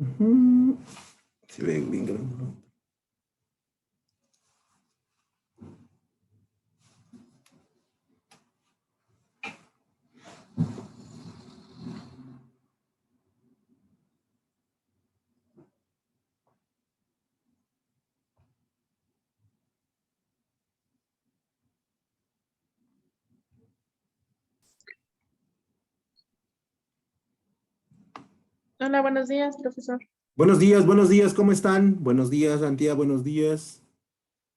Ujú. Se ve bien grande, ¿no? Hola, buenos días, profesor. Buenos días, ¿cómo están? Buenos días, Antía, buenos días.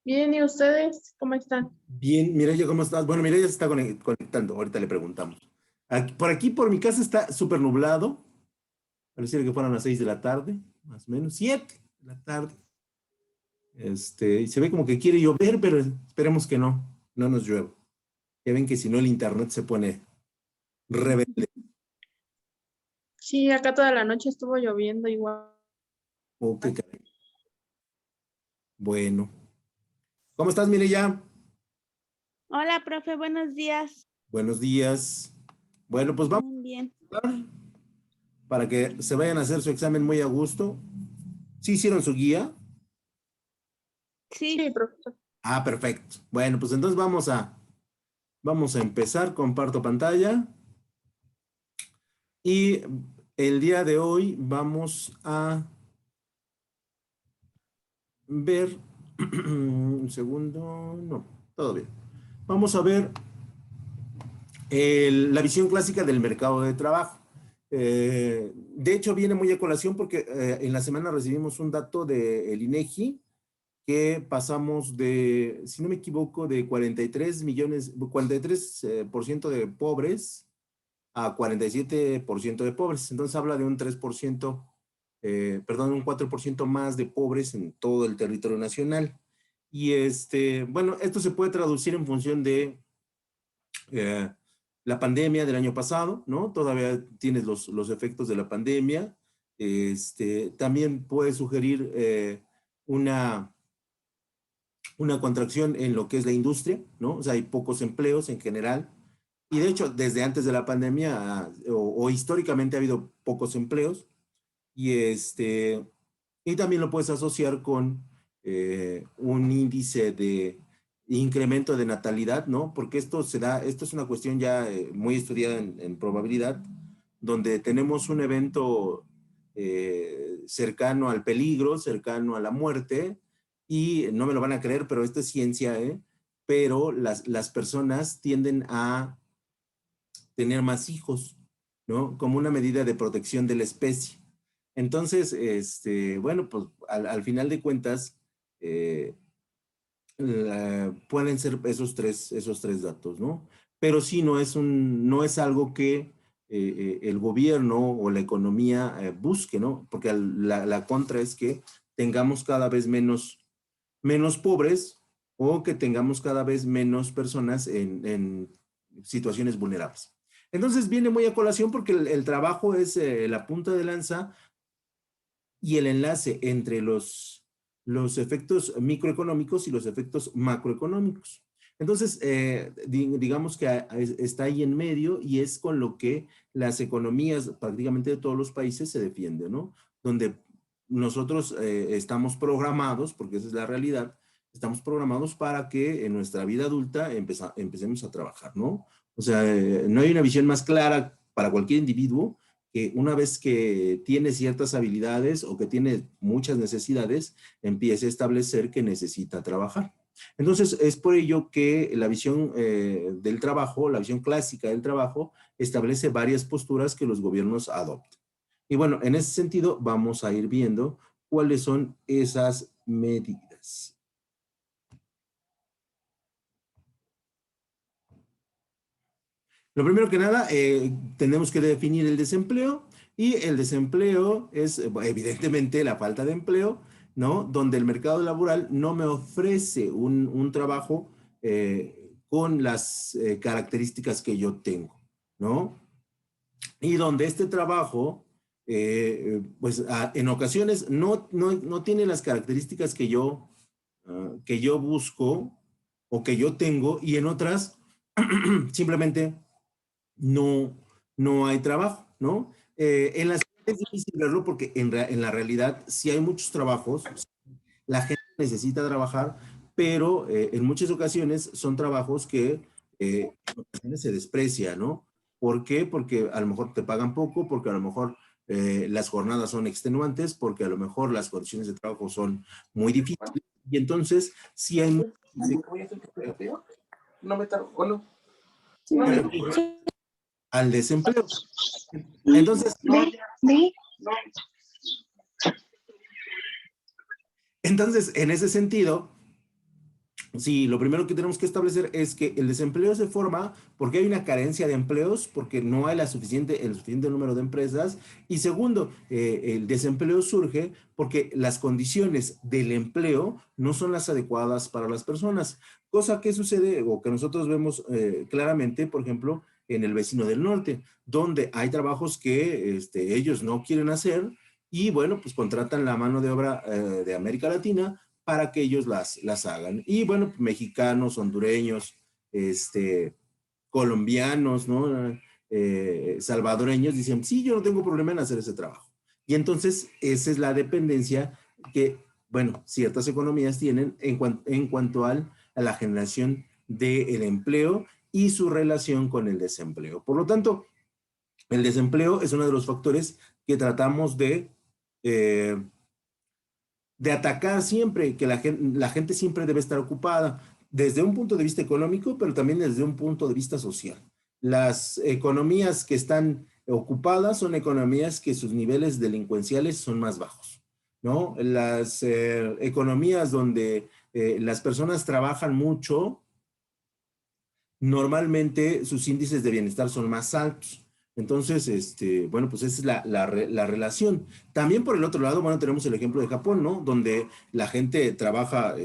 Bien, ¿y ustedes cómo están? Bien, Mireya, ¿cómo estás? Bueno, Mireya se está conectando, ahorita le preguntamos. Aquí, por mi casa, está súper nublado. Pareciera que fueran las 6 de la tarde, más o menos, 7 de la tarde. Y se ve como que quiere llover, pero esperemos que no nos llueva. Ya ven que si no el internet se pone rebelde. Sí, acá toda la noche estuvo lloviendo igual. Oh, qué caray. Bueno. ¿Cómo estás, Mireya? Hola, profe, buenos días. Buenos días. Bueno, pues vamos Bien, bien. a hablar para que se vayan a hacer su examen muy a gusto. ¿Sí hicieron su guía? Sí, Sí, profesor. Ah, perfecto. Bueno, pues entonces vamos a empezar. Comparto pantalla. Y el día de hoy vamos a ver, un segundo, no, todo bien. Vamos a ver la visión clásica del mercado de trabajo. De hecho, viene muy a colación porque en la semana recibimos un dato del INEGI que pasamos de, si no me equivoco, de 43 millones, 43% de pobres a 47% de pobres. Entonces habla de un 3%, perdón, un 4% más de pobres en todo el territorio nacional. Y bueno, esto se puede traducir en función de eh, la pandemia del año pasado, ¿no? Todavía tienes los efectos de la pandemia. También puede sugerir una contracción en lo que es la industria, ¿no? O sea, hay pocos empleos en general. Y de hecho, desde antes de la pandemia o históricamente ha habido pocos empleos. Y también lo puedes asociar con un índice de incremento de natalidad, ¿no? Porque esto es una cuestión ya muy estudiada en probabilidad, donde tenemos un evento cercano al peligro, cercano a la muerte, y no me lo van a creer, pero esto es ciencia, ¿eh? Pero las personas tienden a tener más hijos, ¿no? Como una medida de protección de la especie. Entonces, bueno, pues al final de cuentas, eh, pueden ser esos tres datos, ¿no? Pero sí no es algo que el gobierno o la economía busque, ¿no? Porque la contra es que tengamos cada vez menos pobres o que tengamos cada vez menos personas en situaciones vulnerables. Entonces viene muy a colación porque el trabajo es la punta de lanza y el enlace entre los efectos microeconómicos y los efectos macroeconómicos. Entonces, digamos que está ahí en medio y es con lo que las economías prácticamente de todos los países se defienden, ¿no? Donde nosotros estamos programados, porque esa es la realidad, estamos programados para que en nuestra vida adulta empecemos a trabajar, ¿no? O sea, no hay una visión más clara para cualquier individuo que una vez que tiene ciertas habilidades o que tiene muchas necesidades, empiece a establecer que necesita trabajar. Entonces, es por ello que la visión del trabajo, la visión clásica del trabajo, establece varias posturas que los gobiernos adoptan. Y bueno, en ese sentido, vamos a ir viendo cuáles son esas medidas. Lo primero que nada, tenemos que definir el desempleo y el desempleo es evidentemente la falta de empleo, ¿no? Donde el mercado laboral no me ofrece un trabajo con las características que yo tengo, ¿no? Y donde este trabajo, pues en ocasiones no tiene las características que yo busco o que yo tengo y en otras simplemente no hay trabajo, ¿no? En la Ciudad Es difícil verlo porque en la realidad sí hay muchos trabajos, la gente necesita trabajar, pero en muchas ocasiones son trabajos que en ocasiones se desprecia, ¿no? ¿Por qué? Porque a lo mejor te pagan poco, porque a lo mejor las jornadas son extenuantes, porque a lo mejor las condiciones de trabajo son muy difíciles. Y entonces, sí hay mucho No me tardo, ¿o no? al desempleo. Entonces, en ese sentido, sí, lo primero que tenemos que establecer es que el desempleo se forma porque hay una carencia de empleos, porque no hay el suficiente número de empresas. Y segundo, el desempleo surge porque las condiciones del empleo no son las adecuadas para las personas. Cosa que sucede o que nosotros vemos claramente, por ejemplo, en el vecino del norte, donde hay trabajos que ellos no quieren hacer y bueno, pues contratan la mano de obra de América Latina para que ellos las hagan. Y bueno, mexicanos, hondureños, colombianos, ¿no? Salvadoreños dicen, sí, yo no tengo problema en hacer ese trabajo. Y entonces esa es la dependencia que, bueno, ciertas economías tienen en cuanto a la generación del empleo y su relación con el desempleo. Por lo tanto, el desempleo es uno de los factores que tratamos de atacar siempre, que la gente siempre debe estar ocupada, desde un punto de vista económico, pero también desde un punto de vista social. Las economías que están ocupadas son economías que sus niveles delincuenciales son más bajos, ¿no? Las economías donde las personas trabajan mucho, normalmente sus índices de bienestar son más altos. Entonces, bueno, pues esa es la relación. También por el otro lado, bueno, tenemos el ejemplo de Japón, ¿no? Donde la gente trabaja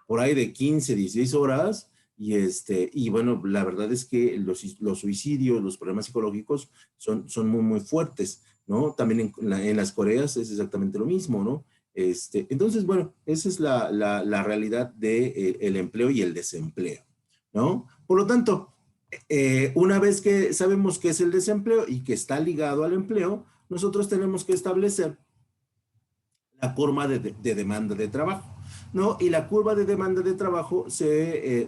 por ahí de 15, 16 horas y bueno, la verdad es que los suicidios, los problemas psicológicos son muy, muy fuertes, ¿no? También en las Coreas es exactamente lo mismo, ¿no? Entonces, bueno, esa es la realidad del empleo y el desempleo, ¿no? Por lo tanto, una vez que sabemos qué es el desempleo y que está ligado al empleo, nosotros tenemos que establecer la curva de demanda de trabajo, ¿no? Y la curva de demanda de trabajo se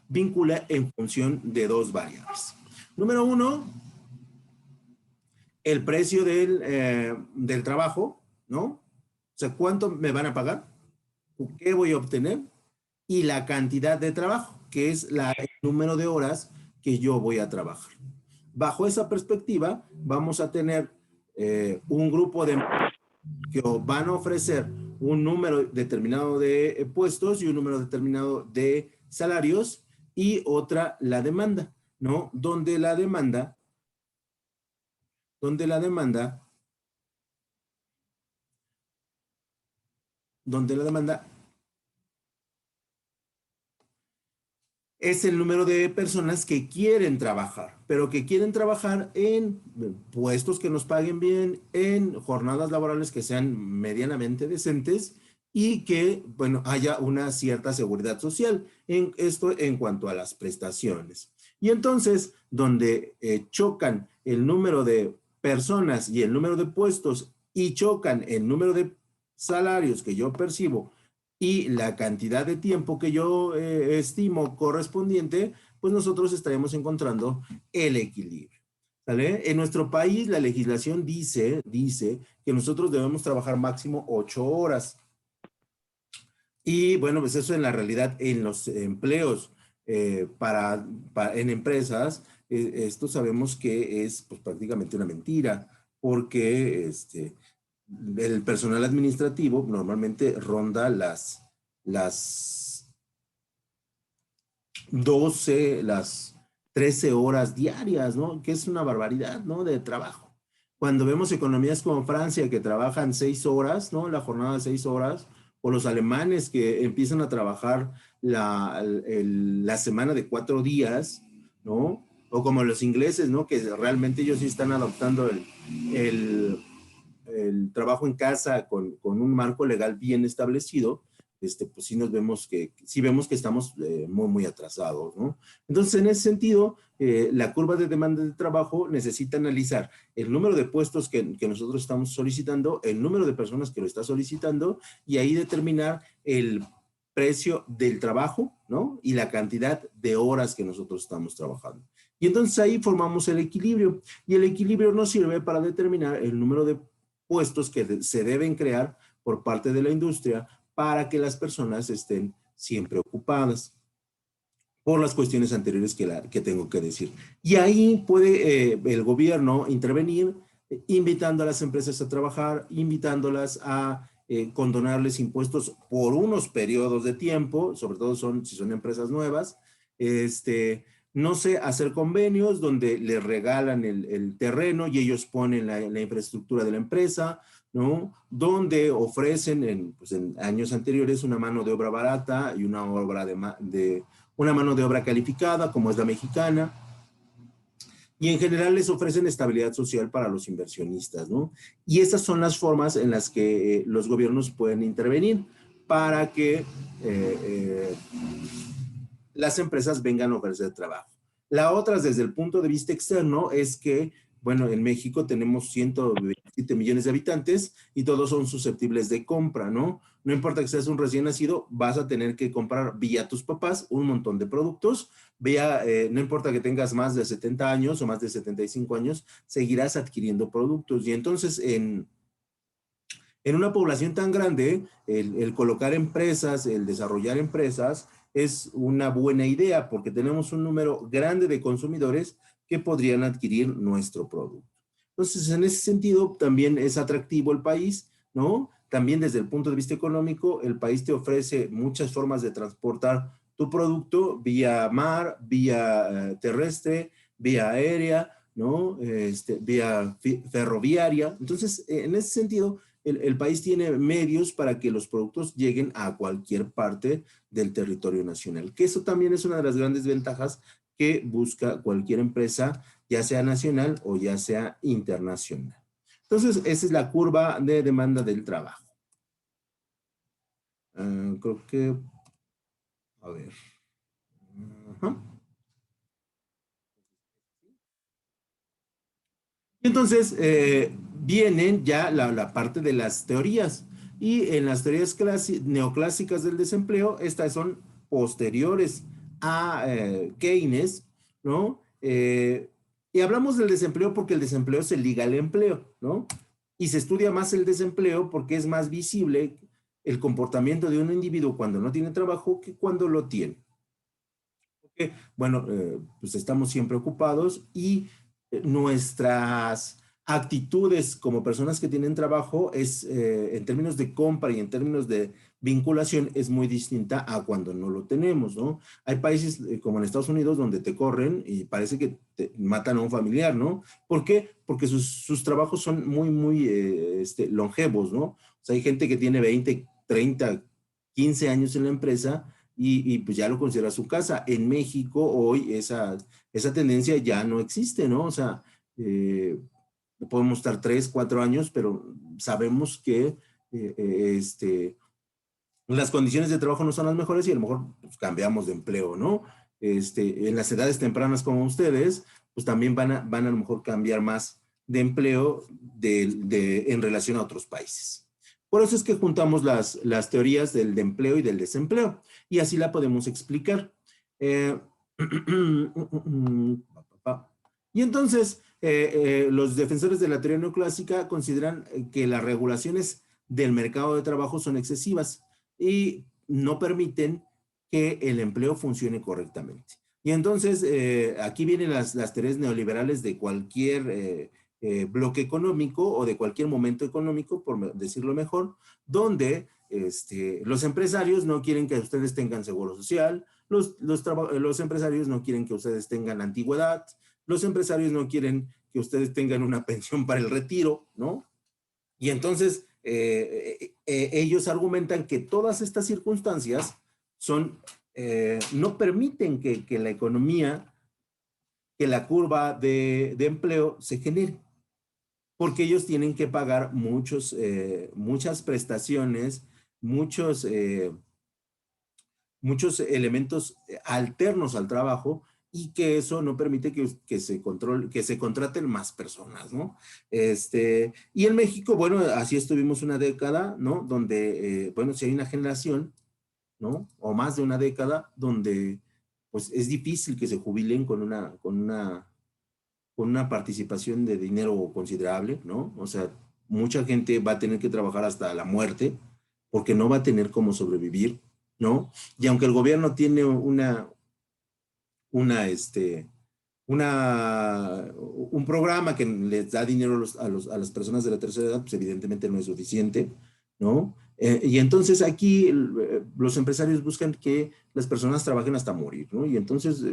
vincula en función de dos variables. Número uno, el precio del trabajo, ¿no? O sea, ¿cuánto me van a pagar? ¿Qué voy a obtener? Y la cantidad de trabajo, que es el número de horas que yo voy a trabajar. Bajo esa perspectiva, vamos a tener un grupo de que van a ofrecer un número determinado de puestos y un número determinado de salarios y otra la demanda, ¿no? Donde la demanda es el número de personas que quieren trabajar, pero que quieren trabajar en puestos que nos paguen bien, en jornadas laborales que sean medianamente decentes y que, bueno, haya una cierta seguridad social en esto en cuanto a las prestaciones. Y entonces, donde chocan el número de personas y el número de puestos y chocan el número de salarios que yo percibo y la cantidad de tiempo que yo estimo correspondiente, pues nosotros estaremos encontrando el equilibrio. ¿Sale? En nuestro país la legislación dice que nosotros debemos trabajar máximo 8 horas. Y bueno, pues eso en la realidad en los empleos en empresas, esto sabemos que es pues, prácticamente una mentira, porque el personal administrativo normalmente ronda las 12, las 13 horas diarias, ¿no? Que es una barbaridad, ¿no? De trabajo. Cuando vemos economías como Francia que trabajan 6 horas, ¿no? La jornada de 6 horas, o los alemanes que empiezan a trabajar la semana de 4 días, ¿no? O como los ingleses, ¿no? Que realmente ellos sí están adoptando el trabajo en casa con un marco legal bien establecido, pues sí vemos que estamos muy, muy atrasados, ¿no? Entonces, en ese sentido, la curva de demanda de trabajo necesita analizar el número de puestos que nosotros estamos solicitando, el número de personas que lo está solicitando, y ahí determinar el precio del trabajo, ¿no? Y la cantidad de horas que nosotros estamos trabajando. Y entonces ahí formamos el equilibrio, y el equilibrio nos sirve para determinar el número de puestos que se deben crear por parte de la industria para que las personas estén siempre ocupadas, por las cuestiones anteriores que tengo que decir. Y ahí puede el gobierno intervenir, invitando a las empresas a trabajar, invitándolas a condonarles impuestos por unos periodos de tiempo, sobre todo si son empresas nuevas, no sé, hacer convenios donde les regalan el terreno y ellos ponen la infraestructura de la empresa, ¿no? Donde ofrecen pues en años anteriores una mano de obra barata y una mano de obra calificada, como es la mexicana, y en general les ofrecen estabilidad social para los inversionistas, ¿no? Y esas son las formas en las que los gobiernos pueden intervenir para que las empresas vengan a ofrecer trabajo. La otra, desde el punto de vista externo, es que, bueno, en México tenemos 127 millones de habitantes y todos son susceptibles de compra, ¿no? No importa que seas un recién nacido, vas a tener que comprar vía tus papás un montón de productos, no importa que tengas más de 70 años o más de 75 años, seguirás adquiriendo productos. Y entonces, en una población tan grande, el colocar empresas, el desarrollar empresas, es una buena idea porque tenemos un número grande de consumidores que podrían adquirir nuestro producto. Entonces, en ese sentido, también es atractivo el país, ¿no? También desde el punto de vista económico, el país te ofrece muchas formas de transportar tu producto vía mar, vía terrestre, vía aérea, ¿no? Vía ferroviaria. Entonces, en ese sentido, el país tiene medios para que los productos lleguen a cualquier parte del territorio nacional, que eso también es una de las grandes ventajas que busca cualquier empresa, ya sea nacional o ya sea internacional. Entonces, esa es la curva de demanda del trabajo. Creo que, a ver. Ajá. Y entonces, vienen ya la parte de las teorías. Y en las teorías neoclásicas del desempleo, estas son posteriores a Keynes, ¿no? Y hablamos del desempleo porque el desempleo se liga al empleo, ¿no? Y se estudia más el desempleo porque es más visible el comportamiento de un individuo cuando no tiene trabajo que cuando lo tiene. Porque, bueno, pues estamos siempre ocupados y nuestras actitudes como personas que tienen trabajo es, en términos de compra y en términos de vinculación, es muy distinta a cuando no lo tenemos, ¿no? Hay países como en Estados Unidos donde te corren y parece que te matan a un familiar, ¿no? ¿Por qué? Porque sus trabajos son muy, muy longevos, ¿no? O sea, hay gente que tiene 20, 30, 15 años en la empresa y pues ya lo considera su casa. En México hoy esa tendencia ya no existe, ¿no? O sea, podemos estar 3, 4 años, pero sabemos que las condiciones de trabajo no son las mejores y a lo mejor pues, cambiamos de empleo, ¿no? En las edades tempranas como ustedes, pues también van a lo mejor cambiar más de empleo en relación a otros países. Por eso es que juntamos las teorías del empleo y del desempleo y así la podemos explicar. Y entonces, los defensores de la teoría neoclásica consideran que las regulaciones del mercado de trabajo son excesivas y no permiten que el empleo funcione correctamente. Y entonces, aquí vienen las teorías neoliberales de cualquier bloque económico o de cualquier momento económico, por decirlo mejor, donde los empresarios no quieren que ustedes tengan seguro social, los empresarios no quieren que ustedes tengan antigüedad, los empresarios no quieren que ustedes tengan una pensión para el retiro, ¿no? Y entonces ellos argumentan que todas estas circunstancias no permiten que la economía, que la curva de empleo se genere, porque ellos tienen que pagar muchas prestaciones, muchos muchos elementos alternos al trabajo y que eso no permite que se contraten más personas, ¿no? Y en México, bueno, así estuvimos una década, ¿no? Donde, bueno, si hay una generación, ¿no? O más de una década, donde pues es difícil que se jubilen con una participación de dinero considerable, ¿no? O sea, mucha gente va a tener que trabajar hasta la muerte porque no va a tener cómo sobrevivir, ¿no? Y aunque el gobierno tiene una, este, un programa que les da dinero a las personas de la tercera edad, pues evidentemente no es suficiente, ¿no? Y entonces aquí los empresarios buscan que las personas trabajen hasta morir, ¿no? Y entonces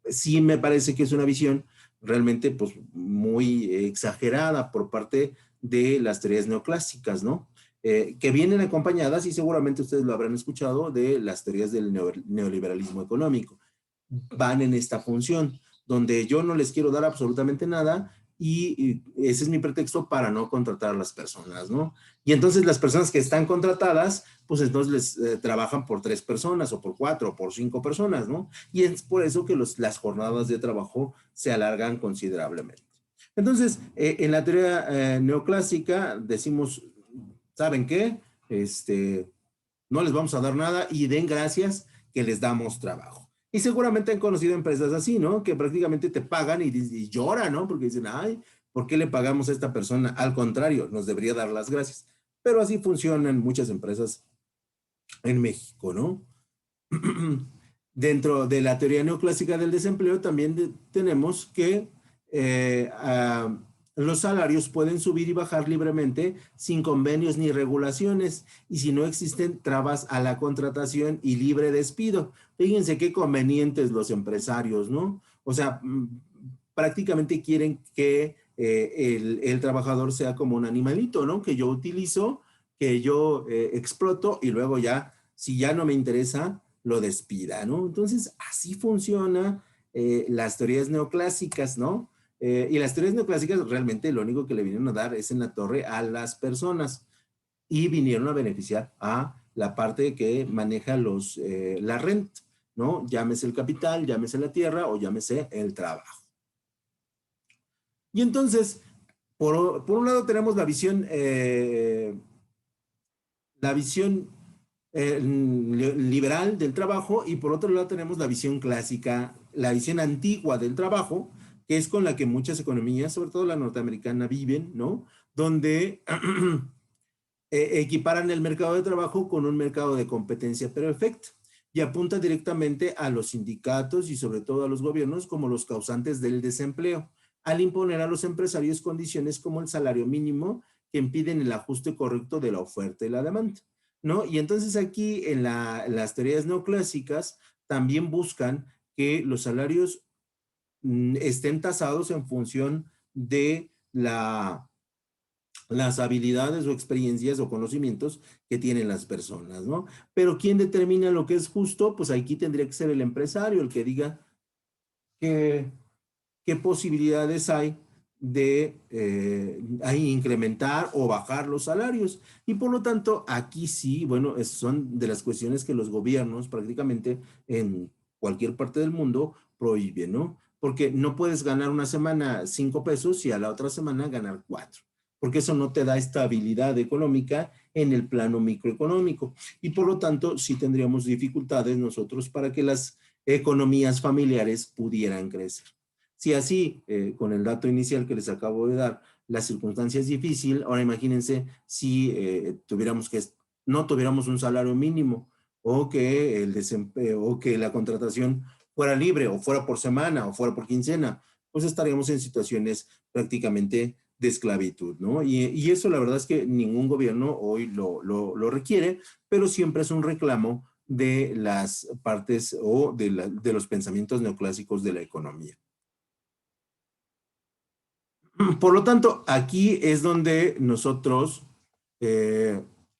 sí me parece que es una visión realmente pues muy exagerada por parte de las teorías neoclásicas, ¿no? Que vienen acompañadas, y seguramente ustedes lo habrán escuchado, de las teorías del neoliberalismo económico. Van en esta función, donde yo no les quiero dar absolutamente nada y ese es mi pretexto para no contratar a las personas, ¿no? Y entonces las personas que están contratadas, pues entonces les trabajan por 3 personas o por 4 o por 5 personas, ¿no? Y es por eso que las jornadas de trabajo se alargan considerablemente. Entonces, en la teoría neoclásica decimos, ¿saben qué? No les vamos a dar nada y den gracias que les damos trabajo. Y seguramente han conocido empresas así, ¿no? Que prácticamente te pagan y lloran, ¿no? Porque dicen, ay, ¿por qué le pagamos a esta persona? Al contrario, nos debería dar las gracias. Pero así funcionan muchas empresas en México, ¿no? Dentro de la teoría neoclásica del desempleo también tenemos que los salarios pueden subir y bajar libremente sin convenios ni regulaciones y si no existen trabas a la contratación y libre despido. Fíjense qué convenientes los empresarios, ¿no? O sea, prácticamente quieren que el trabajador sea como un animalito, ¿no? Que yo utilizo, que yo exploto y luego ya, si ya no me interesa, lo despida, ¿no? Entonces, así funciona las teorías neoclásicas, ¿no? Y las teorías neoclásicas realmente lo único que le vinieron a dar es en la torre a las personas y vinieron a beneficiar a la parte que maneja la renta, ¿no? Llámese el capital, llámese la tierra o llámese el trabajo. Y entonces, por un lado tenemos la visión liberal del trabajo y por otro lado tenemos la visión clásica, la visión antigua del trabajo, que es con la que muchas economías, sobre todo la norteamericana, viven, ¿no? Donde equiparan el mercado de trabajo con un mercado de competencia perfecta y apunta directamente a los sindicatos y sobre todo a los gobiernos como los causantes del desempleo, al imponer a los empresarios condiciones como el salario mínimo que impiden el ajuste correcto de la oferta y la demanda, ¿no? Y entonces aquí en las teorías neoclásicas también buscan que los salarios estén tasados en función de las habilidades o experiencias o conocimientos que tienen las personas, ¿no? Pero ¿quién determina lo que es justo? Pues aquí tendría que ser el empresario el que diga qué posibilidades hay de incrementar o bajar los salarios. Y por lo tanto, aquí sí, bueno, son de las cuestiones que los gobiernos prácticamente en cualquier parte del mundo prohíben, ¿no? Porque no puedes ganar una semana 5 pesos y a la otra semana ganar 4, porque eso no te da estabilidad económica en el plano microeconómico. Y por lo tanto, sí tendríamos dificultades nosotros para que las economías familiares pudieran crecer. Si así, con el dato inicial que les acabo de dar, la circunstancia es difícil, ahora imagínense si no tuviéramos un salario mínimo o que el desempleo o que la contratación fuera libre o fuera por semana o fuera por quincena, pues estaríamos en situaciones prácticamente de esclavitud, ¿no? Y eso la verdad es que ningún gobierno hoy lo requiere, pero siempre es un reclamo de las partes o de los pensamientos neoclásicos de la economía. Por lo tanto, aquí es donde nosotros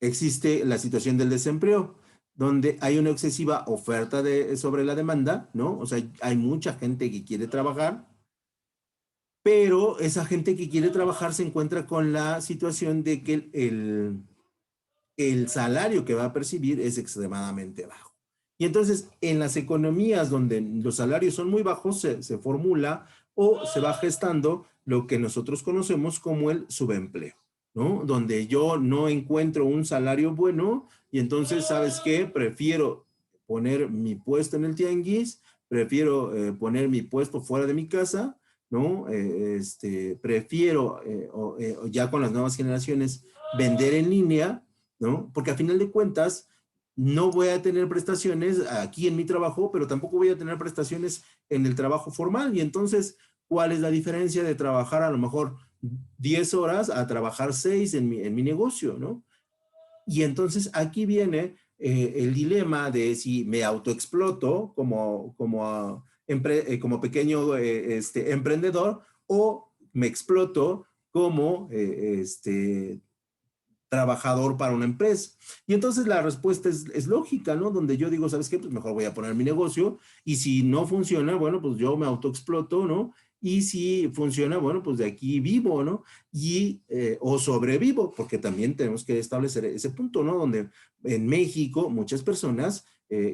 existe la situación del desempleo, donde hay una excesiva oferta sobre la demanda, ¿no? O sea, hay mucha gente que quiere trabajar, pero esa gente que quiere trabajar se encuentra con la situación de que el salario que va a percibir es extremadamente bajo. Y entonces, en las economías donde los salarios son muy bajos, se formula o se va gestando lo que nosotros conocemos como el subempleo, ¿no? Donde yo no encuentro un salario bueno y entonces, ¿sabes qué? Prefiero poner mi puesto en el tianguis, prefiero poner mi puesto fuera de mi casa, ¿no? Prefiero, ya con las nuevas generaciones, vender en línea, ¿no? Porque a final de cuentas, no voy a tener prestaciones aquí en mi trabajo, pero tampoco voy a tener prestaciones en el trabajo formal. Y entonces, ¿cuál es la diferencia de trabajar a lo mejor 10 horas a trabajar 6 en mi negocio, ¿no? Y entonces aquí viene el dilema de si me autoexploto como pequeño emprendedor o me exploto como trabajador para una empresa. Y entonces la respuesta es lógica, ¿no? Donde yo digo, ¿sabes qué? Pues mejor voy a poner mi negocio y si no funciona, bueno, pues yo me autoexploto, ¿no? Y si funciona, bueno, pues de aquí vivo, ¿no? O sobrevivo, porque también tenemos que establecer ese punto, ¿no? Donde en México muchas personas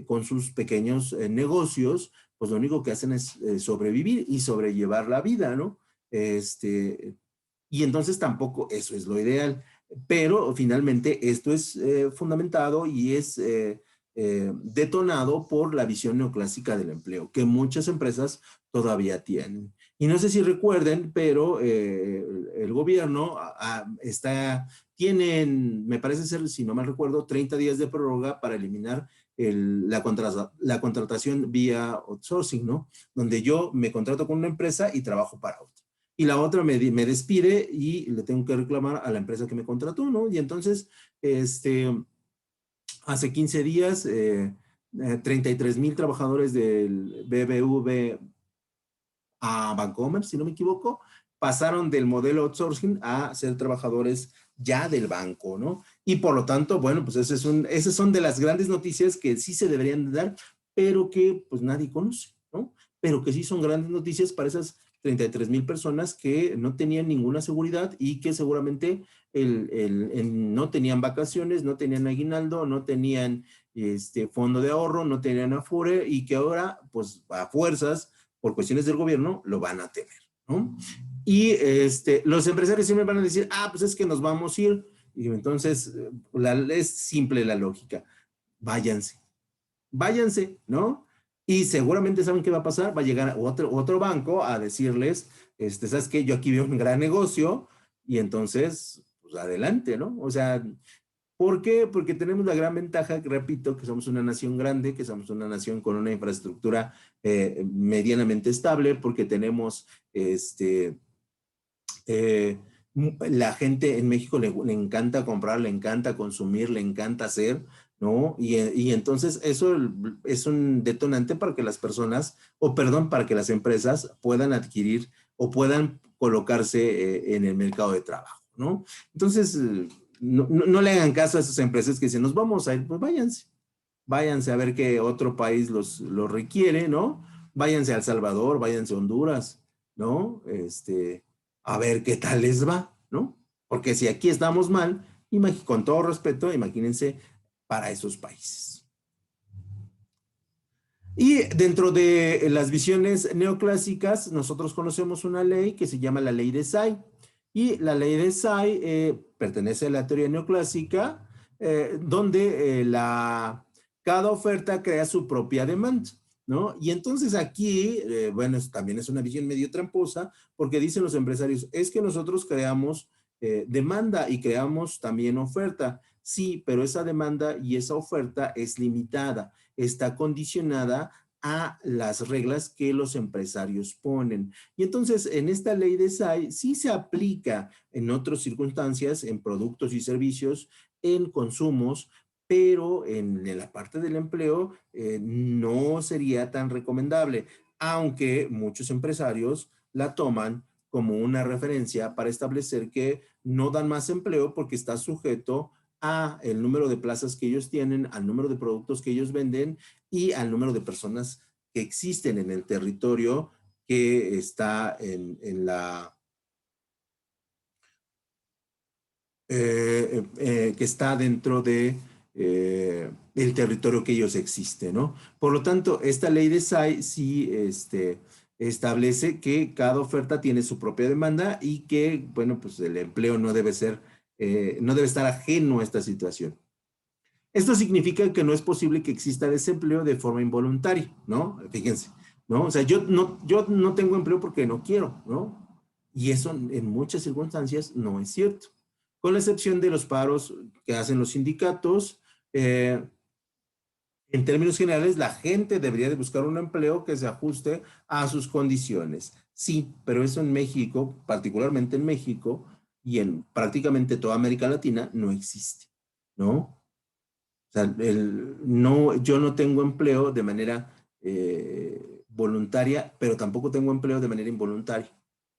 con sus pequeños negocios, pues lo único que hacen es sobrevivir y sobrellevar la vida, ¿no? Y entonces tampoco eso es lo ideal. Pero finalmente esto es fundamentado y es detonado por la visión neoclásica del empleo, que muchas empresas todavía tienen. Y no sé si recuerden, pero el gobierno tienen, me parece ser, si no mal recuerdo, 30 días de prórroga para eliminar la contratación vía outsourcing, ¿no? Donde yo me contrato con una empresa y trabajo para otra. Y la otra me despide y le tengo que reclamar a la empresa que me contrató, ¿no? Y entonces, hace 15 días, 33,000 trabajadores del BBV a Bancomer, si no me equivoco, pasaron del modelo outsourcing a ser trabajadores ya del banco, ¿no? Y por lo tanto, bueno, pues esas son de las grandes noticias que sí se deberían de dar, pero que pues nadie conoce, ¿no? Pero que sí son grandes noticias para esas 33,000 personas que no tenían ninguna seguridad y que seguramente no tenían vacaciones, no tenían aguinaldo, no tenían fondo de ahorro, no tenían Afore y que ahora, pues a fuerzas, por cuestiones del gobierno, lo van a tener, ¿no? Y los empresarios siempre van a decir, pues es que nos vamos a ir. Y entonces, es simple la lógica. Váyanse, váyanse, ¿no? Y seguramente saben qué va a pasar. Va a llegar otro banco a decirles, ¿sabes qué? Yo aquí veo un gran negocio y entonces, pues adelante, ¿no? O sea, ¿por qué? Porque tenemos la gran ventaja, repito, que somos una nación grande, que somos una nación con una infraestructura medianamente estable, porque tenemos la gente en México le encanta comprar, le encanta consumir, le encanta hacer, ¿no? Y entonces eso es un detonante para que las personas, para que las empresas puedan adquirir o puedan colocarse en el mercado de trabajo, ¿no? Entonces, no le hagan caso a esas empresas que dicen, nos vamos a ir, pues váyanse a ver qué otro país los requiere, ¿no? Váyanse a El Salvador, váyanse a Honduras, ¿no? A ver qué tal les va, ¿no? Porque si aquí estamos mal, con todo respeto, imagínense para esos países. Y dentro de las visiones neoclásicas, nosotros conocemos una ley que se llama la ley de Say. Y la ley de Say pertenece a la teoría neoclásica, donde cada oferta crea su propia demanda, ¿no? Y entonces aquí, bueno, también es una visión medio tramposa, porque dicen los empresarios, es que nosotros creamos demanda y creamos también oferta. Sí, pero esa demanda y esa oferta es limitada, está condicionada a las reglas que los empresarios ponen. Y entonces, en esta ley de SAI sí se aplica en otras circunstancias, en productos y servicios, en consumos, pero en la parte del empleo no sería tan recomendable, aunque muchos empresarios la toman como una referencia para establecer que no dan más empleo porque está sujeto a el número de plazas que ellos tienen, al número de productos que ellos venden y al número de personas que existen en el territorio que está que está dentro de el territorio que ellos existen, ¿no? Por lo tanto, esta ley de SAI sí establece que cada oferta tiene su propia demanda y que, bueno, pues el empleo no debe ser, no debe estar ajeno a esta situación. Esto significa que no es posible que exista desempleo de forma involuntaria, ¿no? Fíjense, ¿no? O sea, yo no tengo empleo porque no quiero, ¿no? Y eso en muchas circunstancias no es cierto. Con la excepción de los paros que hacen los sindicatos, en términos generales, la gente debería de buscar un empleo que se ajuste a sus condiciones. Sí, pero eso en México, particularmente en México y en prácticamente toda América Latina, no existe, ¿no? O sea, yo no tengo empleo de manera voluntaria, pero tampoco tengo empleo de manera involuntaria,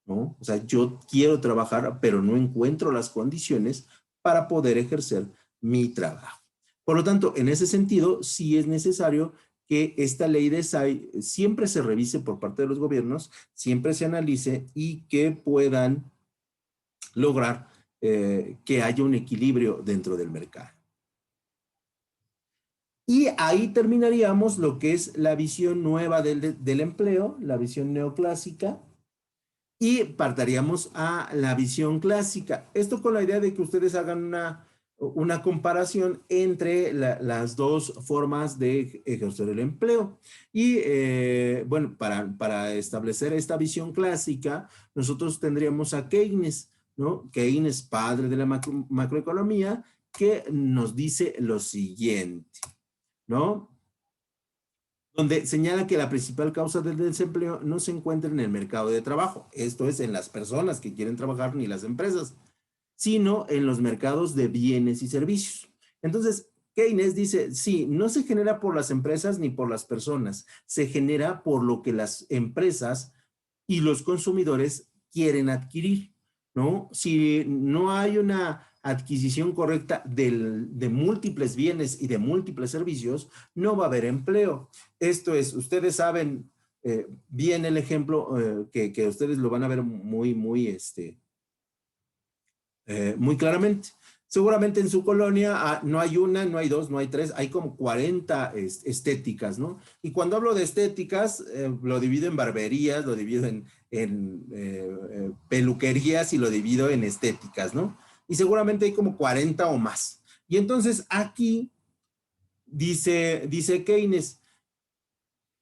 ¿no? O sea, yo quiero trabajar, pero no encuentro las condiciones para poder ejercer mi trabajo. Por lo tanto, en ese sentido, sí es necesario que esta ley de SAI siempre se revise por parte de los gobiernos, siempre se analice y que puedan lograr que haya un equilibrio dentro del mercado. Y ahí terminaríamos lo que es la visión nueva del empleo, la visión neoclásica, y partiríamos a la visión clásica. Esto con la idea de que ustedes hagan una comparación entre las dos formas de ejercer el empleo. Y bueno, para establecer esta visión clásica, nosotros tendríamos a Keynes, ¿no? Keynes, padre de la macroeconomía, que nos dice lo siguiente, ¿no? Donde señala que la principal causa del desempleo no se encuentra en el mercado de trabajo, esto es en las personas que quieren trabajar ni las empresas, sino en los mercados de bienes y servicios. Entonces, Keynes dice, sí, no se genera por las empresas ni por las personas, se genera por lo que las empresas y los consumidores quieren adquirir, ¿no? Si no hay una adquisición correcta de múltiples bienes y de múltiples servicios, no va a haber empleo. Esto es, ustedes saben bien el ejemplo que ustedes lo van a ver muy claramente. Seguramente en su colonia no hay una, no hay dos, no hay tres, hay como 40 estéticas, ¿no? Y cuando hablo de estéticas, lo divido en barberías, lo divido en peluquerías y lo divido en estéticas, ¿no? Y seguramente hay como 40 o más. Y entonces aquí dice Keynes,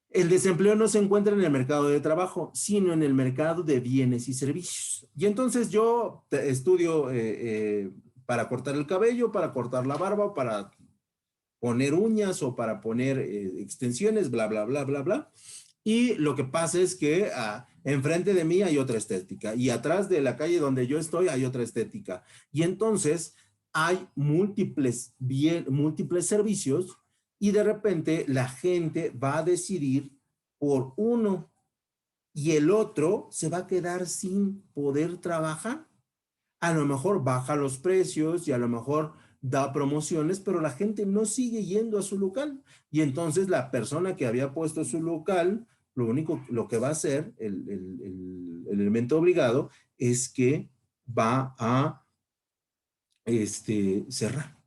el desempleo no se encuentra en el mercado de trabajo, sino en el mercado de bienes y servicios. Y entonces yo estudio para cortar el cabello, para cortar la barba, para poner uñas o para poner extensiones, bla, bla, bla, bla, bla. Y lo que pasa es que enfrente de mí hay otra estética y atrás de la calle donde yo estoy hay otra estética. Y entonces hay múltiples servicios y de repente la gente va a decidir por uno y el otro se va a quedar sin poder trabajar. A lo mejor baja los precios y a lo mejor da promociones, pero la gente no sigue yendo a su local. Y entonces la persona que había puesto su local, lo que va a hacer, el elemento obligado, es que va a cerrar.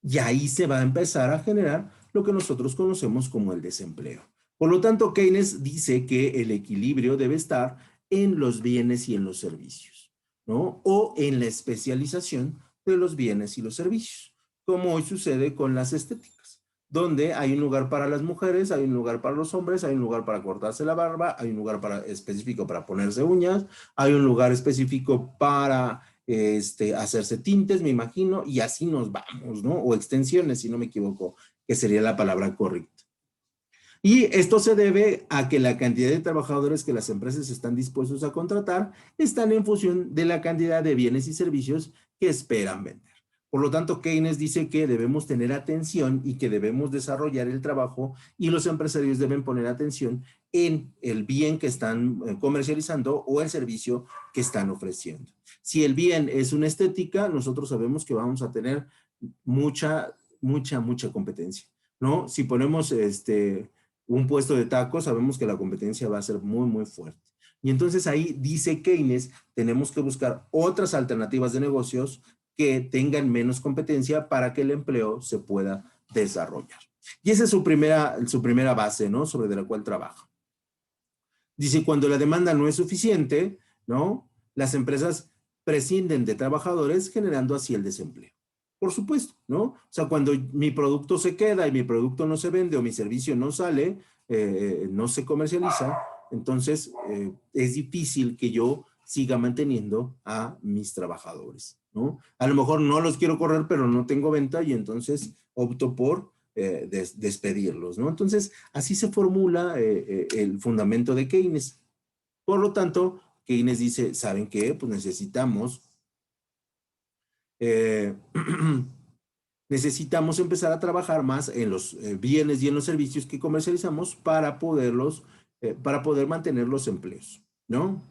Y ahí se va a empezar a generar lo que nosotros conocemos como el desempleo. Por lo tanto, Keynes dice que el equilibrio debe estar en los bienes y en los servicios, ¿no? O en la especialización de los bienes y los servicios, como hoy sucede con las estéticas, donde hay un lugar para las mujeres, hay un lugar para los hombres, hay un lugar para cortarse la barba, hay un lugar específico para ponerse uñas, hay un lugar específico para hacerse tintes, me imagino, y así nos vamos, ¿no? O extensiones, si no me equivoco, que sería la palabra correcta. Y esto se debe a que la cantidad de trabajadores que las empresas están dispuestos a contratar están en función de la cantidad de bienes y servicios que esperan vender. Por lo tanto, Keynes dice que debemos tener atención y que debemos desarrollar el trabajo y los empresarios deben poner atención en el bien que están comercializando o el servicio que están ofreciendo. Si el bien es una estética, nosotros sabemos que vamos a tener mucha competencia, ¿no? Si ponemos un puesto de tacos, sabemos que la competencia va a ser muy fuerte. Y entonces ahí dice Keynes, tenemos que buscar otras alternativas de negocios que tengan menos competencia para que el empleo se pueda desarrollar. Y esa es su primera base, ¿no? Sobre la cual trabaja. Dice, cuando la demanda no es suficiente, ¿no? Las empresas prescinden de trabajadores, generando así el desempleo. Por supuesto, ¿no? O sea, cuando mi producto se queda y mi producto no se vende o mi servicio no sale, no se comercializa, entonces es difícil que yo siga manteniendo a mis trabajadores, ¿no? A lo mejor no los quiero correr, pero no tengo venta y entonces opto por despedirlos, ¿no? Entonces, así se formula el fundamento de Keynes. Por lo tanto, Keynes dice, ¿saben qué? Pues necesitamos necesitamos empezar a trabajar más en los bienes y en los servicios que comercializamos para poder mantener los empleos, ¿no?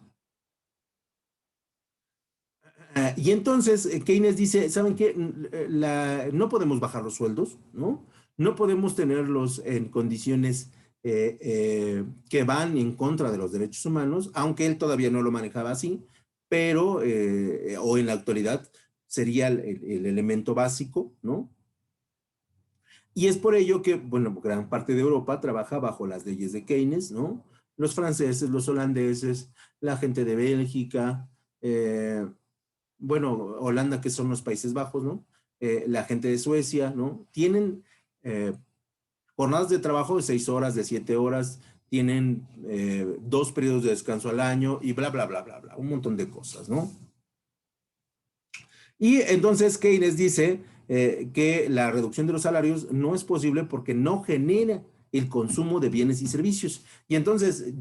Y entonces Keynes dice, ¿saben qué? No podemos bajar los sueldos, ¿no? No podemos tenerlos en condiciones que van en contra de los derechos humanos, aunque él todavía no lo manejaba así, pero, o en la actualidad sería el elemento básico, ¿no? Y es por ello que, bueno, gran parte de Europa trabaja bajo las leyes de Keynes, ¿no? Los franceses, los holandeses, la gente de Bélgica, bueno, Holanda, que son los Países Bajos, ¿no? La gente de Suecia, ¿no? Tienen jornadas de trabajo de 6 horas, de 7 horas, tienen 2 periodos de descanso al año y bla, bla, bla, bla, bla, un montón de cosas, ¿no? Y entonces Keynes dice que la reducción de los salarios no es posible porque no genera el consumo de bienes y servicios. Y entonces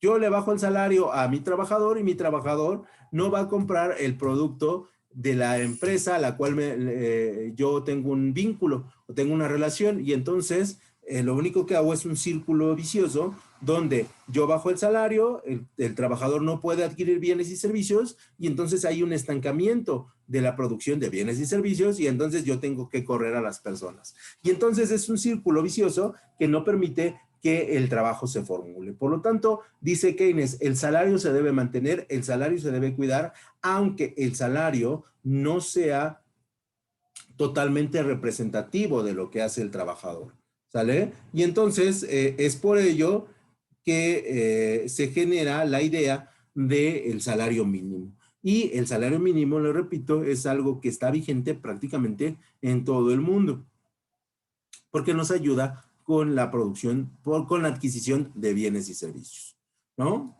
yo le bajo el salario a mi trabajador y mi trabajador no va a comprar el producto de la empresa a la cual yo tengo un vínculo o tengo una relación, y entonces lo único que hago es un círculo vicioso donde yo bajo el salario, el trabajador no puede adquirir bienes y servicios, y entonces hay un estancamiento de la producción de bienes y servicios, y entonces yo tengo que correr a las personas. Y entonces es un círculo vicioso que no permite que el trabajo se formule. Por lo tanto, dice Keynes, el salario se debe mantener, el salario se debe cuidar, aunque el salario no sea totalmente representativo de lo que hace el trabajador, ¿sale? Y entonces es por ello que se genera la idea del salario mínimo. Y el salario mínimo, le repito, es algo que está vigente prácticamente en todo el mundo, porque nos ayuda con la producción, con la adquisición de bienes y servicios, ¿no?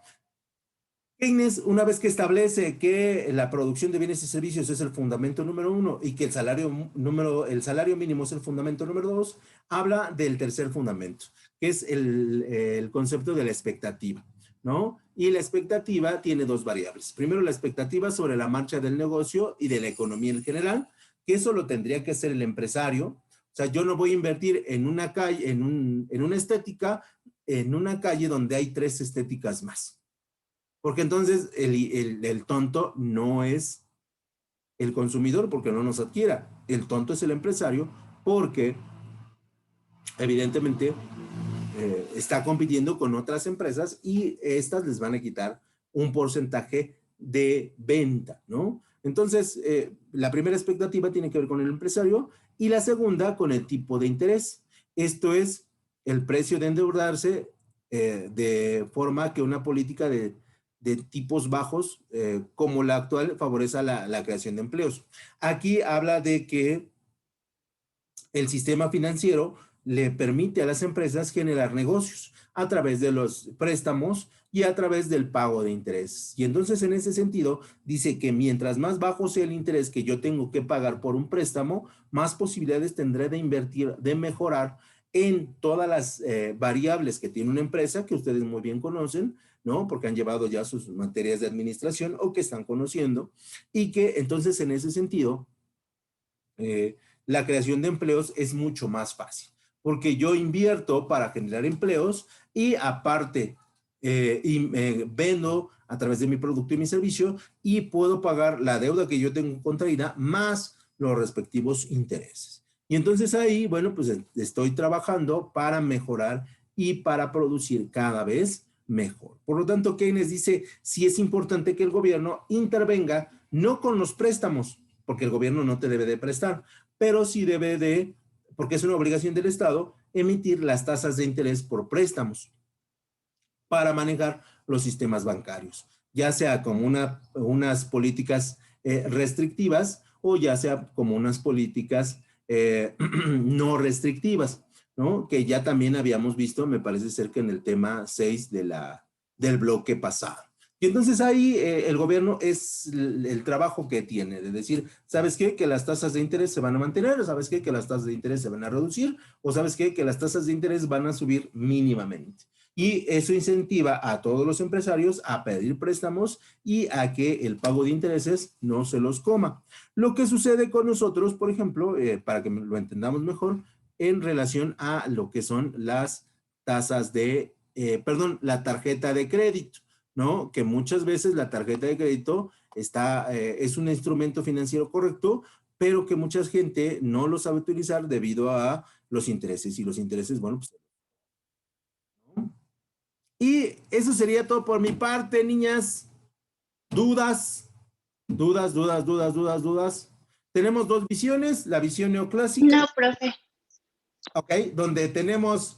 Keynes, una vez que establece que la producción de bienes y servicios es el fundamento número 1 y que el salario mínimo es el fundamento número 2, habla del tercer fundamento, que es el concepto de la expectativa, ¿no? Y la expectativa tiene 2 variables. Primero, la expectativa sobre la marcha del negocio y de la economía en general, que eso lo tendría que hacer el empresario. O sea, yo no voy a invertir en una calle, en una estética, en una calle donde hay 3 estéticas más. Porque entonces el tonto no es el consumidor porque no nos adquiera. El tonto es el empresario porque evidentemente está compitiendo con otras empresas y estas les van a quitar un porcentaje de venta, ¿no? Entonces, la primera expectativa tiene que ver con el empresario y la segunda con el tipo de interés. Esto es el precio de endeudarse de forma que una política de tipos bajos como la actual favorece la creación de empleos. Aquí habla de que el sistema financiero le permite a las empresas generar negocios a través de los préstamos y a través del pago de interés. Y entonces en ese sentido dice que mientras más bajo sea el interés que yo tengo que pagar por un préstamo, más posibilidades tendré de invertir, de mejorar en todas las variables que tiene una empresa, que ustedes muy bien conocen, ¿no? Porque han llevado ya sus materias de administración o que están conociendo, y que entonces en ese sentido la creación de empleos es mucho más fácil, porque yo invierto para generar empleos y aparte vendo a través de mi producto y mi servicio y puedo pagar la deuda que yo tengo contraída más los respectivos intereses. Y entonces ahí, bueno, pues estoy trabajando para mejorar y para producir cada vez mejor. Por lo tanto, Keynes dice, sí es importante que el gobierno intervenga no con los préstamos, porque el gobierno no te debe de prestar, pero sí debe de, porque es una obligación del Estado, emitir las tasas de interés por préstamos para manejar los sistemas bancarios, ya sea como unas políticas restrictivas o ya sea como unas políticas no restrictivas, ¿no? Que ya también habíamos visto, me parece ser que en el tema 6 del bloque pasado. Y entonces ahí el gobierno es el trabajo que tiene, de decir, ¿sabes qué? Que las tasas de interés se van a mantener, o ¿sabes qué? Que las tasas de interés se van a reducir, o ¿sabes qué? Que las tasas de interés van a subir mínimamente. Y eso incentiva a todos los empresarios a pedir préstamos y a que el pago de intereses no se los coma. Lo que sucede con nosotros, por ejemplo, para que lo entendamos mejor, en relación a lo que son las tasas de, la tarjeta de crédito, ¿no? Que muchas veces la tarjeta de crédito es un instrumento financiero correcto, pero que mucha gente no lo sabe utilizar debido a los intereses. Y los intereses, bueno, pues... Y eso sería todo por mi parte, niñas. ¿Dudas? ¿Dudas? Tenemos dos visiones, la visión neoclásica. No, profe. Ok, donde tenemos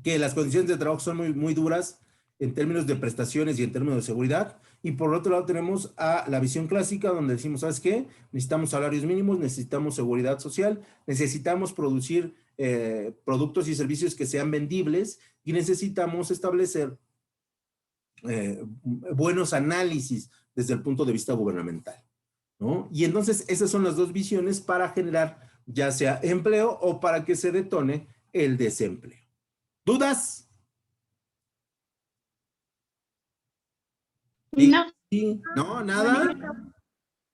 que las condiciones de trabajo son muy, muy duras en términos de prestaciones y en términos de seguridad. Y por otro lado tenemos a la visión clásica, donde decimos, ¿sabes qué? Necesitamos salarios mínimos, necesitamos seguridad social, necesitamos producir productos y servicios que sean vendibles y necesitamos establecer buenos análisis desde el punto de vista gubernamental, ¿no? Y entonces esas son las dos visiones para generar ya sea empleo o para que se detone el desempleo. ¿Dudas? No. Sí, ¿no? ¿Nada?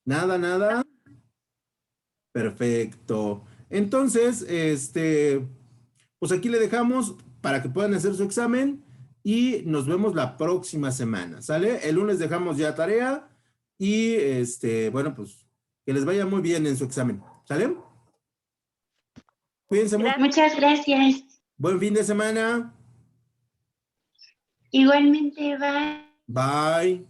¿Nada? Perfecto. Entonces, pues aquí le dejamos para que puedan hacer su examen y nos vemos la próxima semana, ¿sale? El lunes dejamos ya tarea y, bueno, pues que les vaya muy bien en su examen, ¿sale? Cuídense mucho. Muchas gracias. Buen fin de semana. Igualmente, bye. Bye.